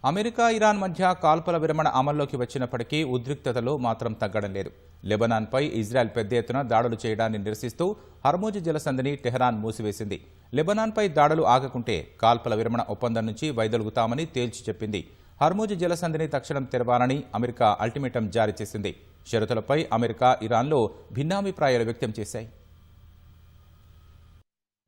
America Iran మధ్య కాల్పుల విరమణ అమల్లోకి వచ్చినప్పటికీ ఉద్రిక్తతలు మాత్రం తగ్గడం లేదు. లెబనాన్పై ఇజ్రాయెల్ పెద్ద ఎత్తున దాడులు చేయడాన్ని నిరసిస్తూ హర్మూజ్ జలసంధిని టెహ్రాన్ మూసివేసింది. లెబనాన్పై దాడులు ఆగకుంటే కాల్పుల విరమణ ఒప్పందం నుంచి వైదొలుగుతామని తేల్చి చెప్పింది. హర్మూజ్ జలసంధిని తక్షణం తెరవాలని అమెరికా అల్టిమేటం జారీ చేసింది. షరతులపై అమెరికా, ఇరాన్లో భిన్నాభిప్రాయాలు వ్యక్తం చేశాయి.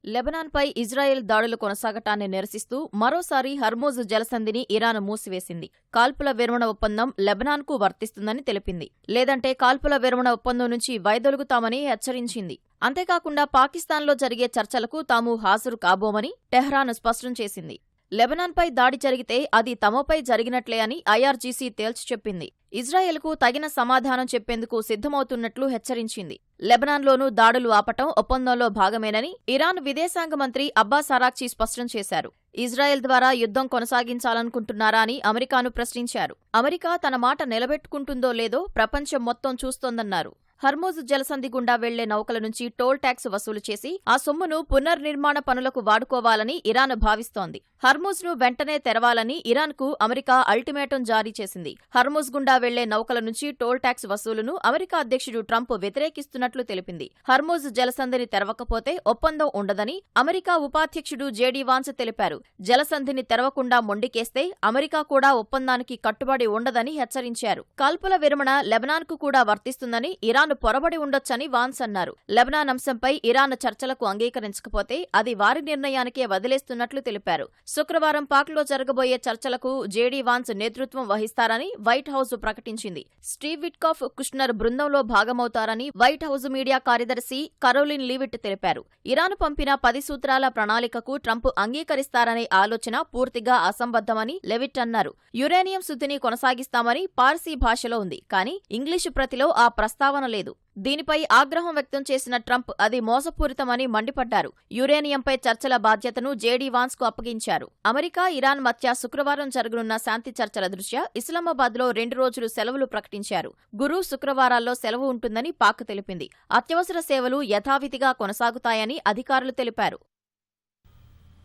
లెబనాన్పై ఇజ్రాయెల్ దాడులు కొనసాగటాన్ని నిరసిస్తూ మరోసారి హర్మూజ్ జలసంధిని ఇరాన్ మూసివేసింది. కాల్పుల విరమణ ఒప్పందం లెబనాన్కు వర్తిస్తుందని తెలిపింది. లేదంటే కాల్పుల విరమణ ఒప్పందం నుంచి వైదొలుగుతామని హెచ్చరించింది. అంతేకాకుండా పాకిస్తాన్లో జరిగే చర్చలకు తాము హాజరు కాబోమని టెహ్రాన్ స్పష్టం చేసింది. లెబనాన్పై దాడి జరిగితే అది తమపై జరిగినట్లే అని ఐఆర్జీసీ తేల్చి చెప్పింది. ఇజ్రాయెల్కు తగిన సమాధానం చెప్పేందుకు సిద్ధమవుతున్నట్లు హెచ్చరించింది. లెబనాన్లోనూ దాడులు ఆపటం ఒప్పందంలో భాగమేనని ఇరాన్ విదేశాంగ మంత్రి అబ్బాస్ అరాక్చీ స్పష్టం చేశారు. ఇజ్రాయెల్ ద్వారా యుద్ధం కొనసాగించాలనుకుంటున్నారా అని అమెరికాను ప్రశ్నించారు. అమెరికా తన మాట నిలబెట్టుకుంటుందో లేదో ప్రపంచం మొత్తం చూస్తోందన్నారు. హర్మూజ్ జలసంధి గుండా వెళ్లే నౌకల నుంచి టోల్ ట్యాక్స్ వసూలు చేసి ఆ సొమ్మును పునర్నిర్మాణ పనులకు వాడుకోవాలని ఇరాన్ భావిస్తోంది. హర్మూజ్ను వెంటనే తెరవాలని ఇరాన్కు అమెరికా అల్టిమేటం జారీ చేసింది. హర్మూజ్ గుండా వెళ్లే నౌకల నుంచి టోల్ ట్యాక్స్ వసూలును అమెరికా అధ్యక్షుడు ట్రంప్ వ్యతిరేకిస్తున్నట్లు తెలిపింది. హర్మూజ్ జలసంధిని తెరవకపోతే ఒప్పందం ఉండదని అమెరికా ఉపాధ్యక్షుడు జేడీ వాన్స్ తెలిపారు. జలసంధిని తెరవకుండా మొండికేస్తే అమెరికా కూడా ఒప్పందానికి కట్టుబడి ఉండదని హెచ్చరించారు. కాల్పుల విరమణ లెబనాన్కు కూడా వర్తిస్తుందని ఇరాన్ పొరబడి ఉండొచ్చని వాన్స్ అన్నారు. లెబనాన్ అంశంపై ఇరాన్ చర్చలకు అంగీకరించకపోతే అది వారి నిర్ణయానికే వదిలేస్తున్నట్లు తెలిపారు. శుక్రవారం పాక్లో జరగబోయే చర్చలకు జేడీ వాన్స్ నేతృత్వం వహిస్తారని వైట్ హౌస్ ప్రకటించింది. స్టీవ్ విట్కాఫ్ కుష్నర్ బృందంలో భాగమవుతారని వైట్ హౌస్ మీడియా కార్యదర్శి కరోలిన్ లీవిట్ తెలిపారు. ఇరాన్ పంపిన 10 సూత్రాల ప్రణాళికకు ట్రంప్ అంగీకరిస్తారనే ఆలోచన పూర్తిగా అసంబద్ధమని లెవిట్ అన్నారు. యురేనియం శుద్ధిని కొనసాగిస్తామని పార్సీ భాషలో ఉంది, కానీ ఇంగ్లీషు ప్రతిలో ఆ ప్రస్తావన లేదు. దీనిపై ఆగ్రహం వ్యక్తం చేసిన ట్రంప్ అది మోసపూరితమని మండిపడ్డారు. యురేనియంపై చర్చల బాధ్యతను జేడీ వాన్స్కు అప్పగించారు. అమెరికా, ఇరాన్ మధ్య శుక్రవారం జరగనున్న శాంతి చర్చల దృష్ట్యా ఇస్లామాబాద్లో 2 రోజులు సెలవులు ప్రకటించారు. గురు, శుక్రవారాల్లో సెలవు ఉంటుందని పాక్ తెలిపింది. అత్యవసర సేవలు యథావిధిగా కొనసాగుతాయని అధికారులు తెలిపారు.